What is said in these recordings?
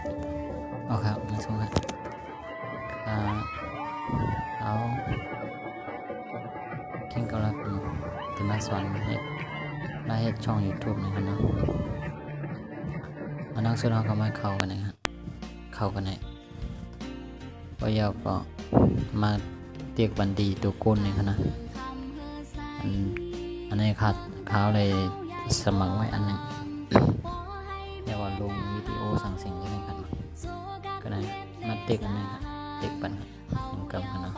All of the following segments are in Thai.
ครับมาชมครับเอาเก่งก็รักที่มาสอนให้มาเฮ็ดช่อง YouTube นะครับเนาะมานั่งสุดเราก็มาเข้ากันนะครับเข้ากันให้พอยาวก็มาเตียกบันดีตัวก้นนี่ครับนะอันนี้ขาดเขาเลยสมัครไว้อันนึงเรียกว่าลงวิดีโอสั่งสิ่งใช่ไหมครับก็ได้มาเตียกอันนี้ครับเตียกปันกับกันเนาะ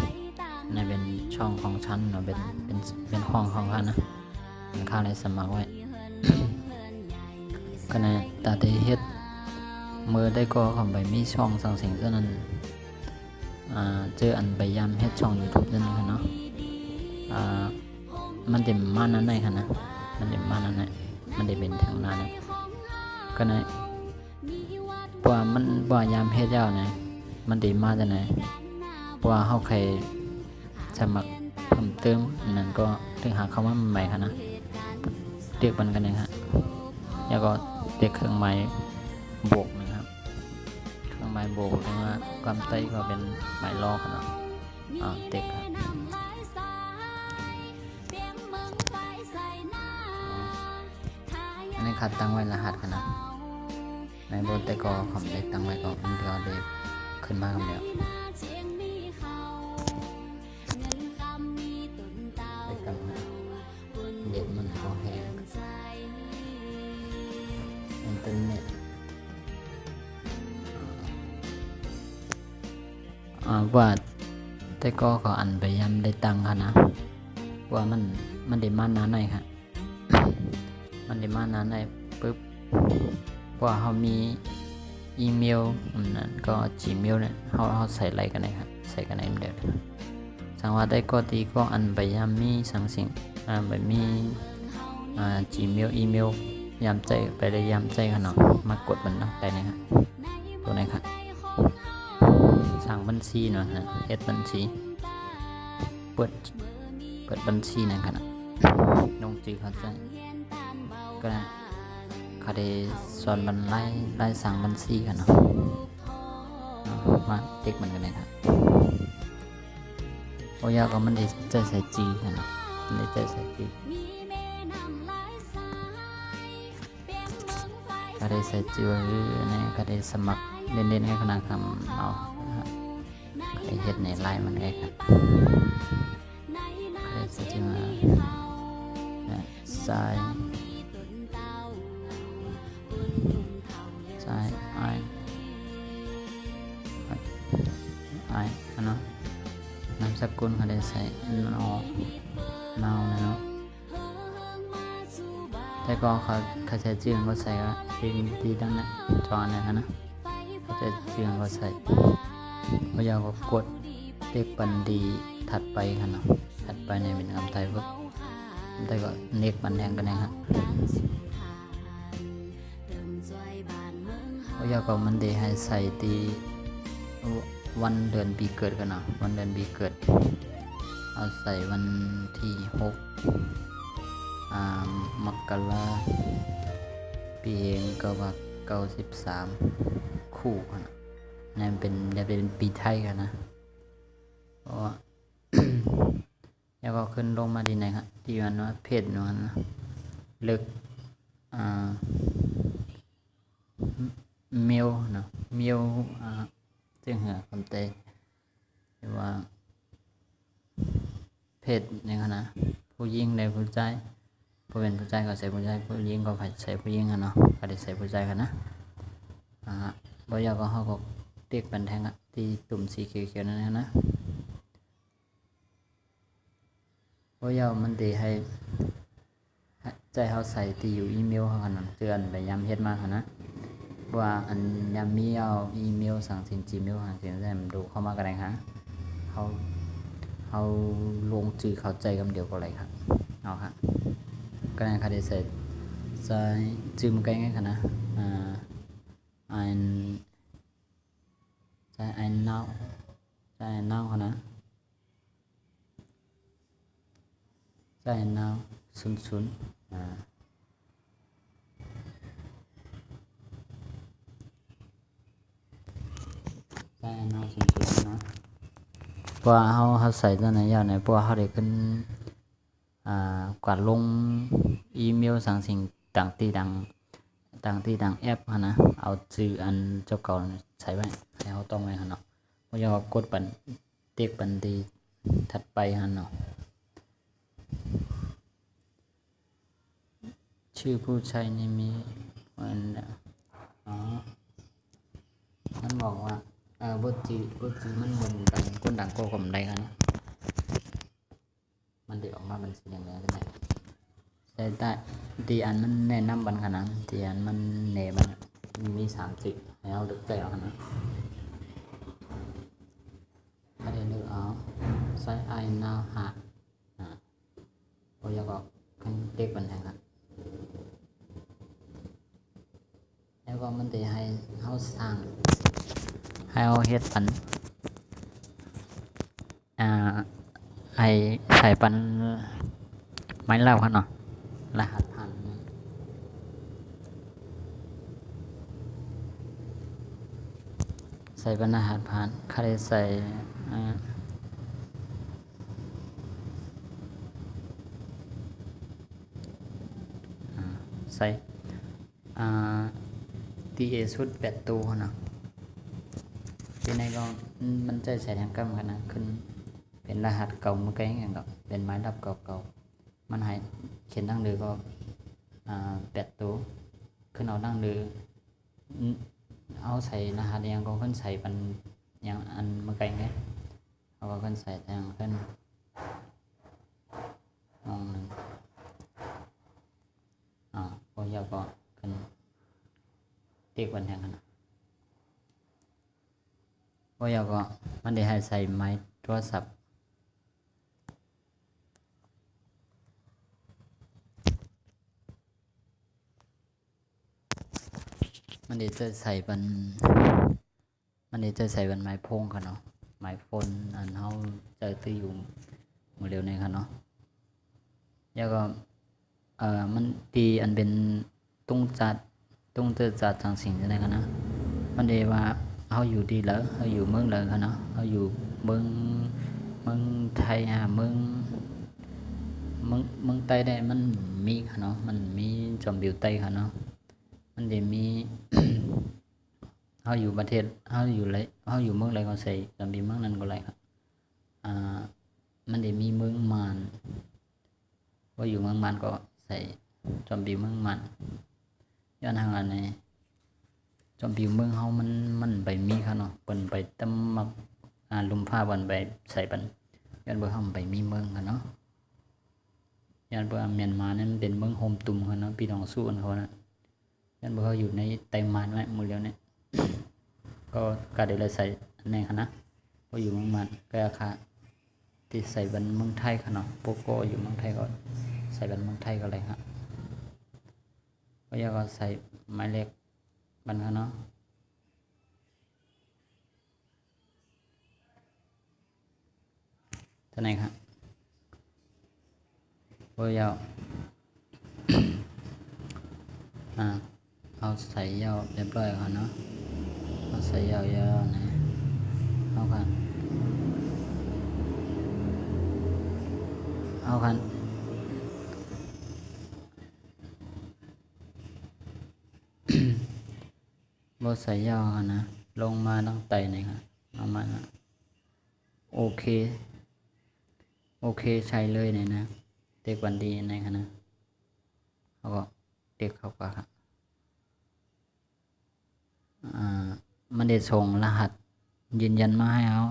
ในเป็นช่องของฉันเนาะเป็นห้องของเขานะข้าเลยสมัครไว้ ก็ในตาได้เฮ็ดมือได้ก็ของใบมีช่องสั่งสิ่งเท่านั้นเจออันใบยำเฮ็ดช่อง YouTube นั่นค่ะเนาะมันเต็มมานั้นได้ค่ะนะมันเต็มมานั้นได้มันได้เป็นทางหน้านะก็ในเพราะว่ามันบ่ยำเฮ็ดยาวนะมันได้มาจากไหนเพราะว่าเฮาใครสมัครเพิ่มเติมนั่นก็ถึงหาคำว่าใหม่ค่ะนะเรียกมันกันเลยฮะแล้วก็เรียกเครื่องหมายบวกนะครับเครื่องหมายบวกหรือว่าความใต้ก็เป็นหมายลอกนะเด็กครับอันนี้ขัดตั้งไว้รหัสกันนะในบนแต่ก็ผมได้ตั้งไว้ก็มันก็ได้ขึ้นมาคำเดียวได้ตั้งเน็ตมันก็แห้งอินเทอร์เน็ตว่าแต่ก็ขออันไปย้ำได้ตังค่ะนะว่ามันได้มานานไหนค่ะมันได้มานานไหนปุ๊บว่าเขามีอีเมลนั่นก็ Gmail เนี่ยเขาใส่อะไรกันไหนครับใส่กันไหนเดี๋ยวสังว่าได้ก็ตีก็อันไปย้ำมีสังสิ่งไปมีGmail อีเมลย้ำใจไปเลยย้ำใจกันเนาะมากดมันเนาะไปนะครับตัวไหนครับสั่งบัญชีเนาะเฮ็ดบัญชีเปิดบัญชีนะครับลงจือเข้าใจก็ได้เขาได้สอนมันไล่สั่งบัญชีกันเนาะมาเด็กมันกันเลยครับโอ้ยก็มันได้ใจใส่จีกันเนาะมันได้ใจใส่จีก็ได้ใส่จีว่าเนี่ยก็ได้สมัครเล่นๆให้คณะคำเอาไอเฮ็ดในไลน์มันไงครับใครจะมาสายอันเนาะนามสกุลเขาได้ใส่นอเนาเนาะแต่ก็เขาใช้ชื่อก็ใส่ก็ดีดังนั้นจอเนี่ยนะเขาจะชื่อก็ใส่พอยาวก็กดเด็กปันดีถัดไปค่ะเนาะถัดไปในเป็นคำไทยพวกได้ก็เน็กบันแดงกันนะครับพอยาวก็มันได้ให้ใส่ตีวันเดือนปีเกิดกันเนาะวันเดือนปีเกิดเอาใส่วันที่6มกราปีก็ว่า93คู่กันนั่นเป็นปีไทยกันนะเพราะว่า แล้วก็ขึ้นลงมาดีไหนครับที่มันว่าเพศนั้นนะเลิกเมลเนาะเมลจึงเหรอคำเตะว่าเพศนี่ครับนะผู้หญิงในผู้ชายผู้เป็นผู้ชายก็ใส่ผู้ชายผู้หญิงก็ใส่ผู้หญิงกันเนาะก็ได้ใส่ผู้ชายกันนะบ่อยากก็เขาก็เรียกบันแทงที่ตุ่มสีเขียวๆนั่นนะบ่อยากมันดีให้ใจเขาใส่ที่อยู่อีเมลเขาขนาดเตือนไปย้ำเฮ็ดมากนะว่าอันยามมีเอาอีเมลสั่งสิน Gmail สั่งสินได้มันดูเข้ามากันได้ฮะเขาลงจื่อเข้าใจกันเดียวก็เลยครับเอาครับก็ได้ค่ะได้ใส่จื่อมันใกล้ๆกันนะein now เขานะein now 00 แต่เนาะสูงๆนะเพราะว่าเฮาใส่ตัวไหนยาวไหนเพราะว่าเฮาได้ขึ้นกวาดลงอีเมลสั่งสิ่งต่างที่ดังแอปหั่นนะเอาชื่ออันเจ้าเก่าใส่ไว้ให้เฮาต้องไว้หั่นเนาะบ่อยากกดปันเติ๊กปันที่ถัดไปหั่นเนาะชื่อผู้ใช้นี่มีมันมันบอกว่าบทจืมันบนดังคนดังโกกมได้กันมันได้ออกมาเป็นสีอย่างไรกันเนี่ยแต่ตีอันมันแนะนำบันขนาดตีอันมันเนบันมี30ให้เอาดึกใจเอาขนาดไม่ได้ดึกเอาใส่ไอนาหาโอ้ยก็กันเด็กบันแทงกันแล้วก็มันจะให้เขาสร้างให้เอาเฮ็ดปันไอใส่ปันไม้เล่ากันเนาะรหัสผ่านใส่ปันรหัสผ่านใครใส่ใส่TA ชุด8ตัวเนาะที่ในก็มันจะใส่แทงกัมกันนะขึ้นเป็นรหัสเก่าเมื่อกี้อย่างก็เป็นไม้ดับเก่าๆมันให้เขียนดังเดือก็8ตัวขึ้นเอาดังเดือเอาใส่รหัสยังก็ขึ้นใส่เป็นอย่างอันเมื่อกี้ไงเอาก็ขึ้นใส่แทงขึ้นมองหนึ่งพอยาวก็ขึ้นเรียกวันแทงกันนะพอยาวก็มันได้ให้ใส่ไม้โทรศัพท์มันได้จะใส่บันไม้พงค่ะเนาะไม้ฟนอันเฮาจะตื้ออยู่มือเร็วในค่ะเนาะแล้วก็มันตีอันเป็นตุ้งเจอจัดทางสิ่งจังได๋กันนะมันได้ว่าเฮาอยู่ดีแล้วเฮาอยู่เมืองแล้วค่ะเนาะเฮาอยู่เมืองไทยเมืองใต้ได้มันมีค่ะเนาะมันมีจอมบิวใต้ค่ะเนาะมันได้มี เฮาอยู่ประเทศเฮาอยู่เมืองใดก็ใส่จอมบิวเมืองนั้นก็ได้ครับมันได้มีเมืองมานว่าอยู่เมืองมานก็ใส่จอมบิวเมืองมานย้อนทางอันนี้จอมบิวเมืองเฮามันไปมีค่ะเนาะเปิ้นไปตำมักลุมฟ้าบันไปใส่ปันย้อนบ่เฮาไปมีเมืองค่ะเนาะย้อนบ่เมียนมานั้นเป็นเมืองโฮมตุ่มค่ะเนาะพี่น้องสู้กันเขานะย้อนบ่เฮาอยู่ในไต้หวันไว้หมดแล้วเนี่ยก็ได้เลยใส่อันนี้ค่ะนะบ่อยู่เมืองมานก็ราคาที่ใส่บันเมืองไทยค่ะเนาะโปโกอยู่เมืองไทยก็ใส่บันเมืองไทยก็เลยครับก็อยากใส่หมายเลขบันค่ะเนาะเท่าไหร่ครับก็อยากเอาใส่ยาวเรียบร้อยค่ะเนาะเอาใส่ยาวๆนะเอากันบ่ใส่ยาวค่ะนะลงมาตั้งแต่ไหนครับประมาณนั้นโอเคใช้เลยเนี่ยนะเด็กวันดีในค่ะนะเขาก็เด็กเขาก็ครับมันได้ส่งรหัสยืนยันมาให้เอา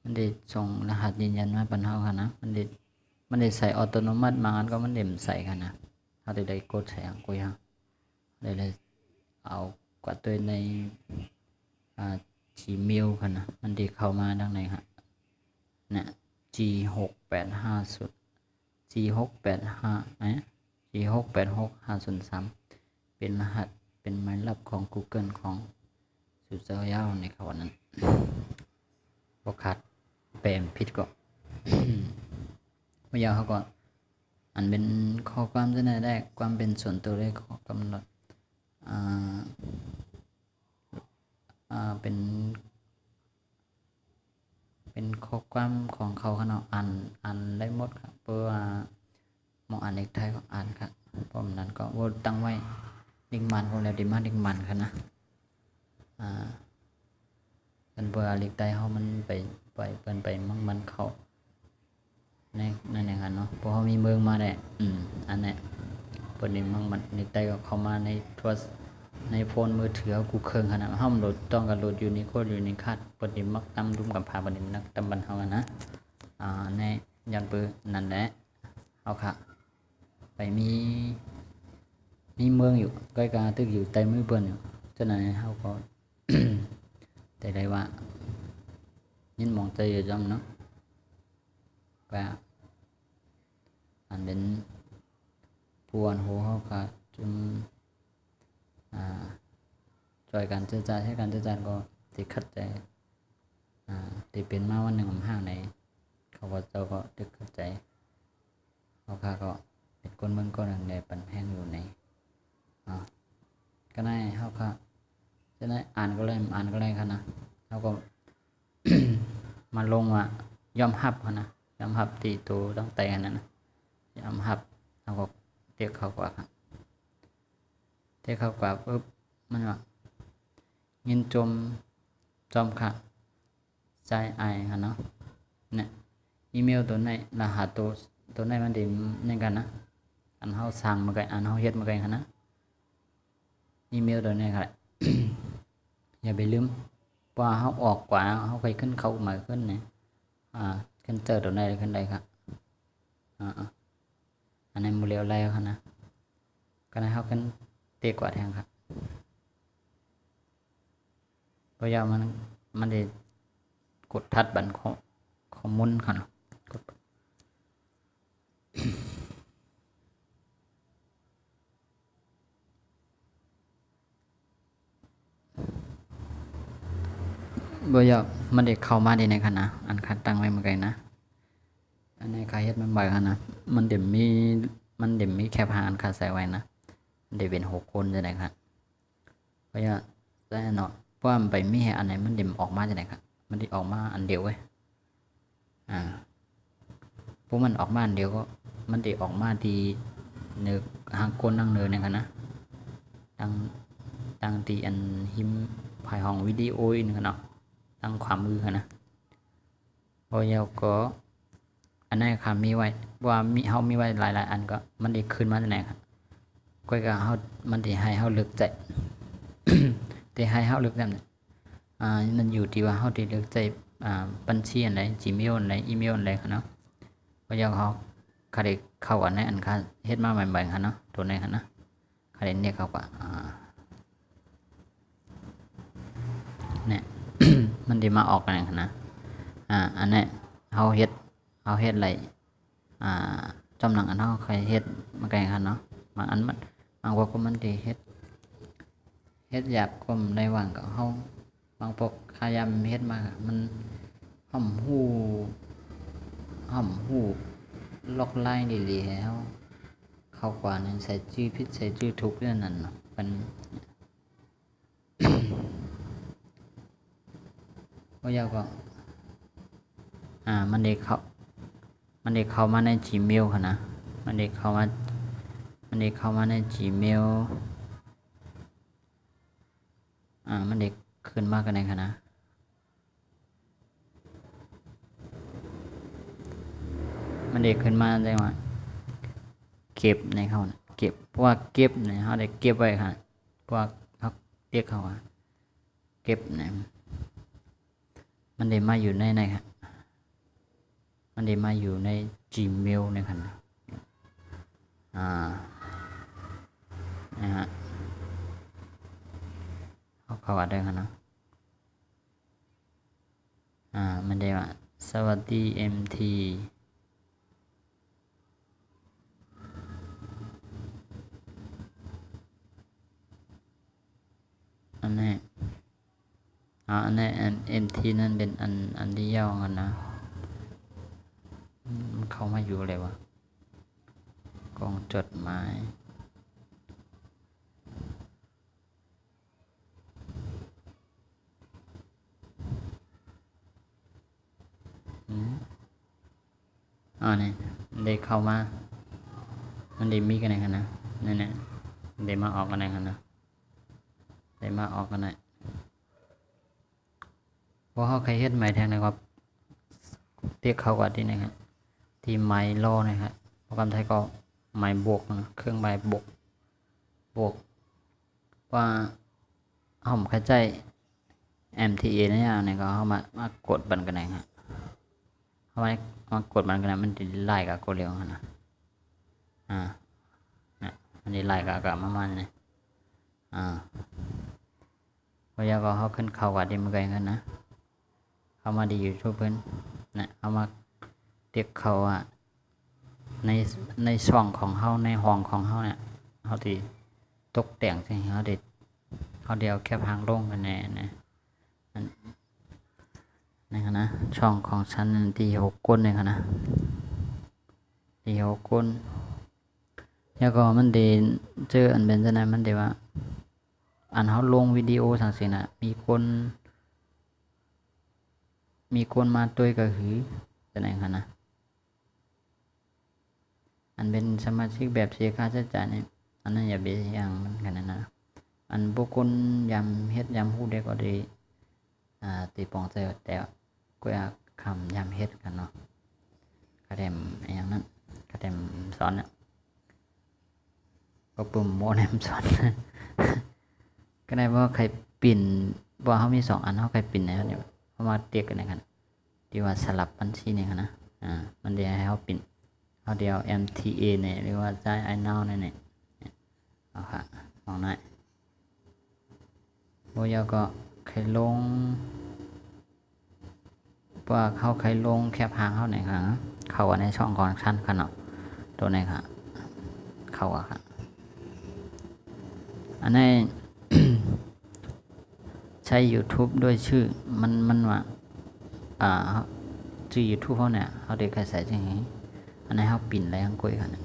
มันได้ส่งรหัสยืนยันมาปันเฮาค่ะนะมันได้ใส่อัตโนมัติบางอันก็มันได้ใส่ค่ะนะเฮาได้กดใส่กุยเฮาได้เลยเอากว่าตัวในGmail ค่ะนะมันได้เข้ามาดังไหนฮะเนี่ย G685 สุด G685 G686503 เป็นรหัสเป็นหมายลับของ Google ของสุดเจ้ายาวในเขานั้นบ่ขาดแปลงผิดก็ บ่ยาวเขาก็อันเป็นข้อความจะได้แรกความเป็นส่วนตัวเลขข้อกำหนดเป็น ข้อความของเขาขนาดอ่านได้หมดครับเพราะว่าหมออ่านเอกไทยก็อ่านครับเพราะนั้นก็ว่าตั้งไว้ดิ่งมันของแล้วดิ่งมันครับนะกันเบอร์เล็กไตเขามันไปเป็นไปมันเขาในอย่างนั้นเนาะเพราะเขามีเมืองมาแหละอันนี้เปิดนี่มันเล็กไตก็เข้ามาในโทรศัพท์ในโฟนมือถือกูเครื่องขนาดห้ามโหลดต้องการโหลดอยู่ในโคดอยู่ในคาดเปิดนี่มักตำรุมกับพาเปิดนี่นักตำบันเขากันนะในยันเบอร์นั่นแหละเอาค่ะไปมีเมืองอยู่ใกล้กันตึกอยู่ใต้มือเปิ้นอยู่ฉะนั้นเขาก็ แต่ได้ว่ายินมองใจอยู่จังเนาะvà anh đến buồn hồ họ cả chung trờiการเจรจาให้การเจรจาก็ติดขัดใจติดเป็นมาวันหนึ่งของห้างในเขาก็เจ้าก็ติดขัดใจเขาค่ะก็เป็นคนเมืองก็หนึ่งในปันแห้งอยู่ในก็ได้เขาค่ะจะได้อ่านก็เลยค่ะนะเขาก็ มาลงว่ายอมรับค่ะนะยอมรับตีตัวต้องแต่นั่นนะยอมรับเขาก็เรียกเขากว่าครับเรียกเขากว่าปุ๊บมันว่ายินจอมค่ะใจไอค่ะเนาะเนี่ยอีเมลตัวไหนรหัสตัวไหนมันดีนี่กันนะอันเขาสั่งมาไกลอันเขาเฮ็ดมาไกลค่ะนะอีเมลตัวนี้ค่ะ อย่าไปลืมว่าเขาออกกว่าเขาไปขึ้นเขามาขึ้นเนี่ยขึ้นเจอตัวไหนขึ้นใดครับอันนี้มูเรียวไรครับนะก็ได้เขาขึ้นเตี้ยกว่าแทงครับเพราะยามันได้กดทัดบันของมุนครับกดบ่อยากมันได้เข้ามาในค่ะนะอันคัดตั้งไว้เมื่อไงนะอันนี้ใครเฮ็ดมันบ่อยค่ะนะมันเดี๋ยวมีแคปหาอันคัดใส่ไว้นะเดี๋ยวเป็น6 คนจะไหนครับเพราะว่าได้เนาะเพราะมันไปมีให้อันไหนมันเดี๋ยวออกมาจะไหนครับมันได้ออกมาอันเดียวเว้ยพวกมันออกมาอันเดียวก็มันได้ออกมาที่เนื้อหางคนนั่งเนื้อเนี่ยค่ะนะตั้งที่อันหิมภายห้องวิดีโออีกนึงเนาะตั้งความมือค่ะนะพอยาวก็อันนั้นค่ะมีไว้ว่าเฮามีไว้หลายๆอันก็มันได้ขึ้นมาจากไหนครับก้อยก็เฮามันได้ให้เฮาเลือกใจ ได้ให้เฮาเลือกแบบนั้นนั่นอยู่ที่ว่าเฮาได้เลือกใจบัญชีอันใด Gmail อันใดอีเมลอันใดค่ะเนาะพอยาวเขาได้เข้าอันไหนอันค่ะเฮ็ดมาใหม่ๆค่ะเนาะตัวไหนค่ะนะค่ะได้เนี่ยเขาก็เนี่ย มันได้มาออกกันค่ะนะอันนี้เฮาเฮ็ดอะไรจำหนังอันเฮาใครเฮ็ดมาไกลค่ะเนาะบางอันมันบางพวกก็มันได้เฮ็ดหยาบก็ได้ว่างกับเฮาบางพวกขยันเฮ็ดมามันห่อมหูล็อกไลน์ดีๆแล้วเข้ากว่านั้นใส่ชื่อผิดใส่ชื่อถูกเรื่องนั้นเนาะมันก็ยาวก็มันได้เข้ามาใน Gmail ค่ะนะมันได้เข้ามาใน Gmail มันได้ขึ้นมากันไหนค่ะนะมันได้ขึ้นมาได้ว่าเก็บในเขานะเก็บเพราะว่าเก็บเนี่ยเขาได้เก็บไว้ค่ะเพราะว่าเขาเรียกเขาว่าเก็บเนี่ยมันได้มาอยู่ในค่ะมันได้มาอยู่ใน Gmail ในค่ะนะนะฮะเขาว่าได้ค่ะนะมันได้ว่าสวัสดี MT อันนี้MT นั่นเป็นอันที่ยาวกันนะมันเข้ามาอยู่เลยวะกองจดหมาย นี่ได้เข้ามามันได้มีกันไหนกันนะนี่ได้มาออกกันไหนกันนะได้มาออกกันไหนเพราะเขาใครเฮ็ดใหม่แทงนะครับเรียกเขาว่าที่ไหนครับที่ไม้ล่อนะครับโปรแกรมไทยก็ไม้บวกนะเครื่องไม้บวกว่าห้องเข้าใจ MTA นะเนี่ยก็เข้ามากดบันกันไหนครับเข้ามากดบันกันไหนมันจะไล่กับกดเร็วนะมันจะไล่กับมันเนี่ยพอยาก็เขาขึ้นเข้ากับดีมันกันนะเข้ามาดีอยู่ทั่วเพิ่นนะเข้ามาเรียกเขาว่าในช่องของเขาในห้องของเขาเนี่ยเขาที่ตกแต่งใช่เขาเดียวแค่พังลงกันแน่นะนี่ครับนะช่องของฉันที่6 ก้นเลยครับนะที่6 ก้นแล้วก็มันเดินเจออันเป็นจังได๋มันได้ว่าอันเขาลงวิดีโอจังซี่น่ะมีคนมาตัวก็คือจังได๋ครับนะอันเป็นสมาชิกแบบเสียค่าใช้จ่ายนี่อันนั้นอย่าไปอย่างมันกันนะอันบุคคลยำเฮ็ดยำฮู้ได้ก็ได้ตีปองใจแต่ก็อยากคำยำเฮ็ดกันเนาะกระเด็มอย่างนั้นกระเด็มสอนเนี่ยก็ปุ่มโมเนมสอนก็ได้ว่าใครปิ่นว่าเขามี2 อันเขาใครปิ่นนะครับเนี่ยเขามาเตียกกันนะครับที่ว่าสลับบัญชีเนี่ยนะมันเดี๋ยวให้เขาปิ่นเขาเดียว MTA เนี่ยหรือว่าจ่าย iNow เนี่ยเอาค่ะมองหน่อยโบยาก็ใครลงว่าเขาใครลงแคบหางเขาไหนครับเขาในช่องคอนเนคชั่นกันเนาะตัวไหนครับเขาอะครับอันนี้ ใช้ YouTube ด้วยชื่อมันว่าชื่อ YouTube เขาเนี่ยเขาได้ใครใส่จังไงอันนี้เขาปิ่นอะไรทั้งกุยกันใน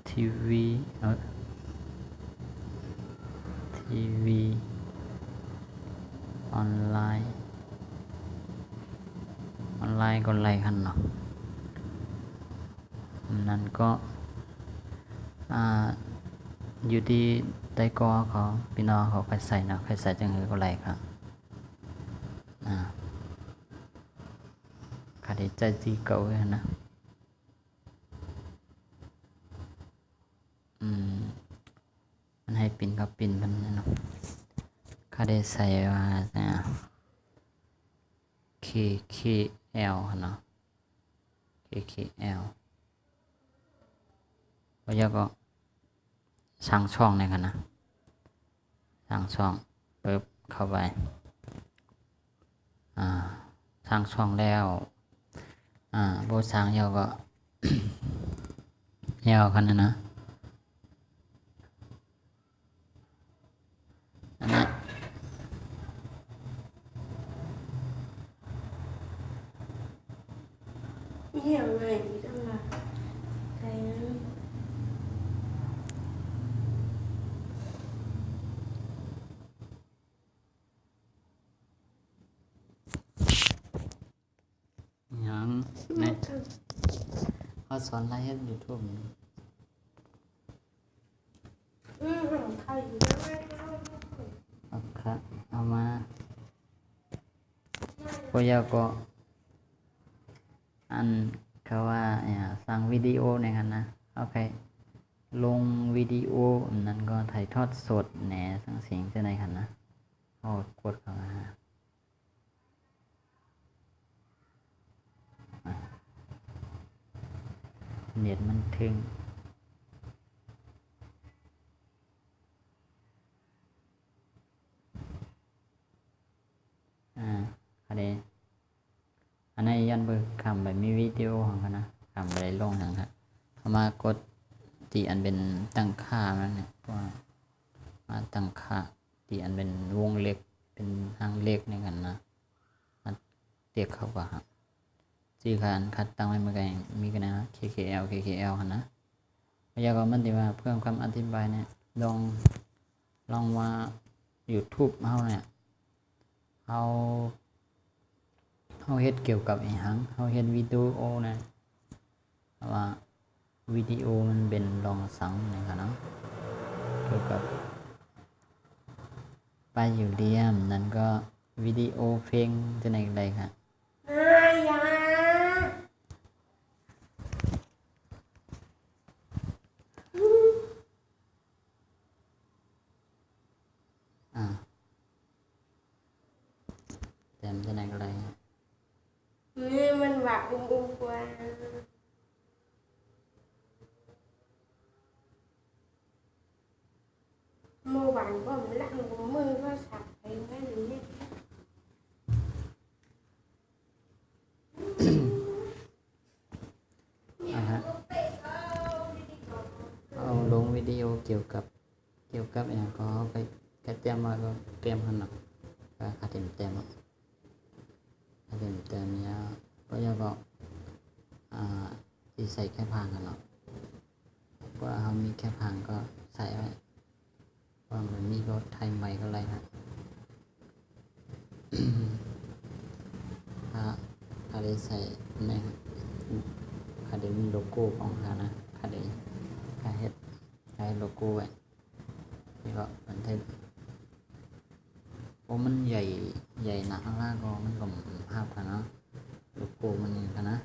ทีวีออนไลน์ก็ไล่กันเนาะนั่นก็อยู่ที่ใต้กอเขาพี่น้องเขาใครใส่นะใครใส่จังก็ไล่ครับขาดใจจีเก่าเลยนะมันให้ปิ่นกับปิ่นมันเนาะขาได้ใส่ว่าKKL เนาะ KKL แล้วก็สร้างช่องในกันนะสร้างช่องปึ๊บเข้าไปสร้างช่องแล้วโบสร้างยาวก็ ยาวกันนะอันนั้นอย่างไรจังล่ะใครอย่างนี่เขาสอนอะไรให้ YouTube ใครอยู่ได้ไหมเอามาโปรยาก็อันเขาว่าสร้างวิดีโอในกันนะโอเคลงวิดีโอนั้นก็ถ่ายทอดสดแหนสังเสียงจะในกันนะกดเข้ามาเน็ตมันถึงอะไรอันนี้ยันเบอร์คำแบบมีวิดีโอของกันนะคำอะไรลงนะครับเอามากดตีอันเป็นตั้งค่ามันเนี่ยว่ามาตั้งค่าตีอันเป็นวงเล็กเป็นทางเล็กในกันนะมาเตียกเข้ากับครับจีคัดตั้งไว้เมื่อไงมีกันนะ KKL กันนะพยากรณ์มันดีว่าเพื่อความอธิบายเนี่ยลองว่า YouTube เฮาเนี่ยเฮาเฮ็ดเกี่ยวกับอีหยังเฮาเฮ็ดวิดีโอนะว่าวิดีโอมันเป็นลองสังนะครับเนาะเกี่ยวกับไปอยู่เรียมนั่นก็วิดีโอเพลงจะไหนใดค่ะอย่าแต้มจะไหนอะไรมันหวักอุ้มกว่าเมื่อวานก็มันละมือก็สับไปแม่หรือเนี่ยเอาลงวิดีโอเกี่ยวกับอย่างก็ไปเตรียมมาก็เตรียมขนาดก็ค่าเต็มเนี่ยก็ยังก็ที่ใส่แค่พังกันเนาะว่าเขามีแค่พังก็ใส่ไว้ว่ามันมีรถไทยใหม่ก็อะไรนะถ้าได้ใส่ในถ้าได้มีโลโก้ของเขานะถ้าได้เฮ็ดโลโก้ไว้นี่ก็มันเท่โอ้มันใหญ่หนักมากก็มันก็ภาพกันเนาะโลโก้มันนี่กันนะ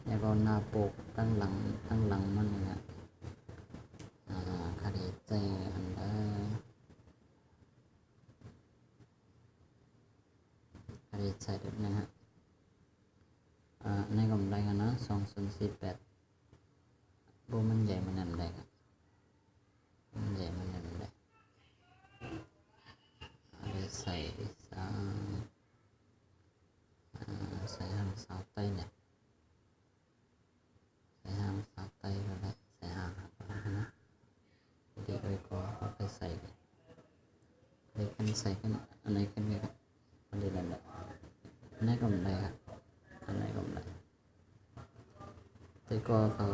แล้วก็หน้าปกตั้งหลังมันเนี่ยคดีใจอันได้คดีใจเด็ดนะฮะในกำไรกันนะ2048โบมันใหญ่มันนั่นได้ครับมันใหญ่มันนั่นได้ใส่ห้างสาวไต้เนี่ยใส่ห้างสาวไต้ก็ได้ใส่ห้างก็ได้นะเดี๋ยวก็เอาไปใส่เลยกันใส่กันอันไหนกันเนี่ยครับอันนี้แหละอันไหนก็ได้ครับอันไหนก็ได้แต่ก็เขา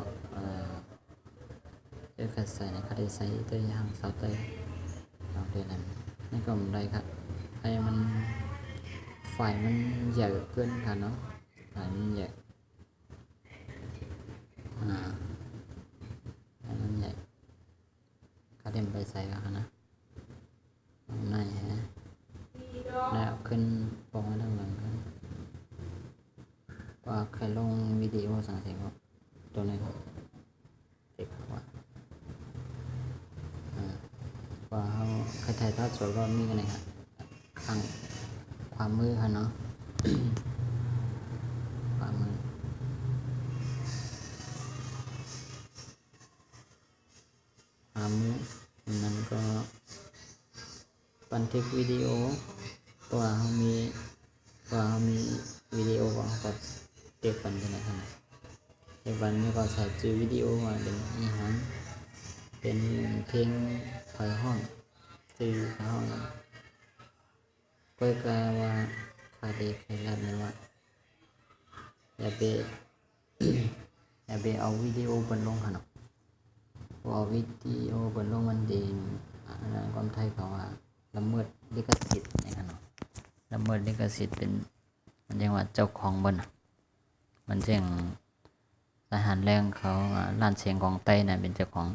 เดี๋ยวใส่นะเขาได้ใส่ตัวห้างสาวไต้เอาเดี๋ยวนั้นนี่ก็ได้ครับไอ้มันไฟมันใหญ่เกินค่ะเนาะไฟมันใหญ่มันใหญ่ก็เต็มไปใส่แล้วนะในฮะแล้วขึ้นปองไว้ด้านหลังกันว่าใครลงวิดีโอสั่งเสียงว่าตัวนี้ครับเด็กว่าเขาใครถ่ายทอดสดก็มีกันเลยครับข้างความมือค่ะเนาะความมือนั้นก็บันทึกวิดีโอตัวเขามีวิดีโอของเขาเก็บบันกันนะครับเก็บบันนี้ก็ใส่จือวิดีโอมาเป็นอีหันเป็นเพลงไฟห้องจือไฟห้องเพื่อกาว่าคาเดคลาดเนี่ยว่าอย่าไปเอาวิดีโอบนลงขนาดเอาวิดีโอบนลงมันดีนะความไทยเขาว่าละเมิดลิขสิทธิ์ในขนาดละเมิดลิขสิทธิ์เป็นมันยังว่าเจ้าของบนมันแจ้งทหารแรงเขาล้านเสียงของไต้เนี่ยเป็นเจ้าของ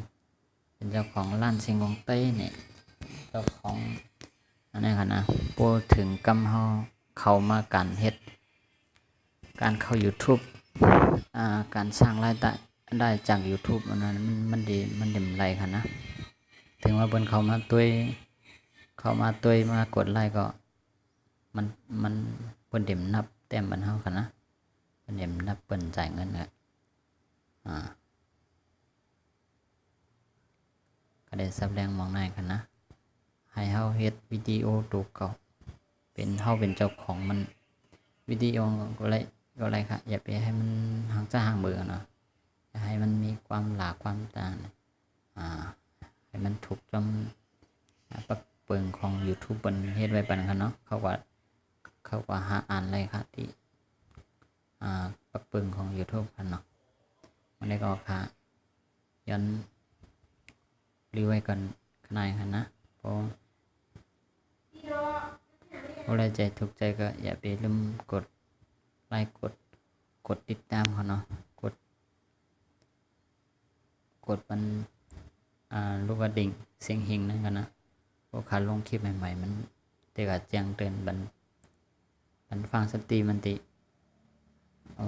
ล้านเสียงของไต้เนี่ยเจ้าของอันนี้ค่ะนะพูดถึงกำเข้ามาการเฮ็ดการเข้า YouTube การสร้างรายได้จาก YouTube อันนั้นมันดีไรค่ะนะถึงว่าเพิ่นเข้ามาตุ้ยมากดไลค์ก็มันเพิ่นเต็มนับแต้มบันเฮาค่ะนะเพิ่นเต็มนับเพิ่นจ่ายเงินครับก็ได้แสดงมองในค่ะนะให้เฮาเฮ็ดวิดีโอตัวเก่าเป็นเฮาเป็นเจ้าของมันวิดีโอก็ไรค่ะอย่าไปให้มันห่างเบื่อเนาะให้มันมีความหลากความต่างให้มันถูกจอมปักเปิงของ YouTube บนเฮ็ดไว้ปันกันเนาะเขาว่าหาอ่านอะไรค่ะที่ปักเปิงของ YouTube กันเนาะมันได้ก็ค่ะย้อนรีไว้กัน ในค่ะนะพออะไรใจถูกใจก็อย่าไปลืมกดไลค์กดติดตามเขาเนาะกดมันลูกกระดิ่งเสียงหิงนั่นกันนะพวกขาลงคลิปใหม่ๆมันเด็กแจ้งเตือนบันฟังสตรีมันติ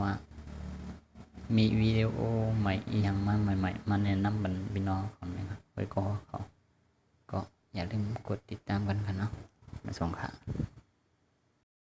ว่ามีวิดีโอใหม่อีกอย่างมากใหม่ๆมาแนะนำบันพี่น้องของนะครับไว้ก็อย่าลืมกดติดตามกันเนาะมาส่งข่าว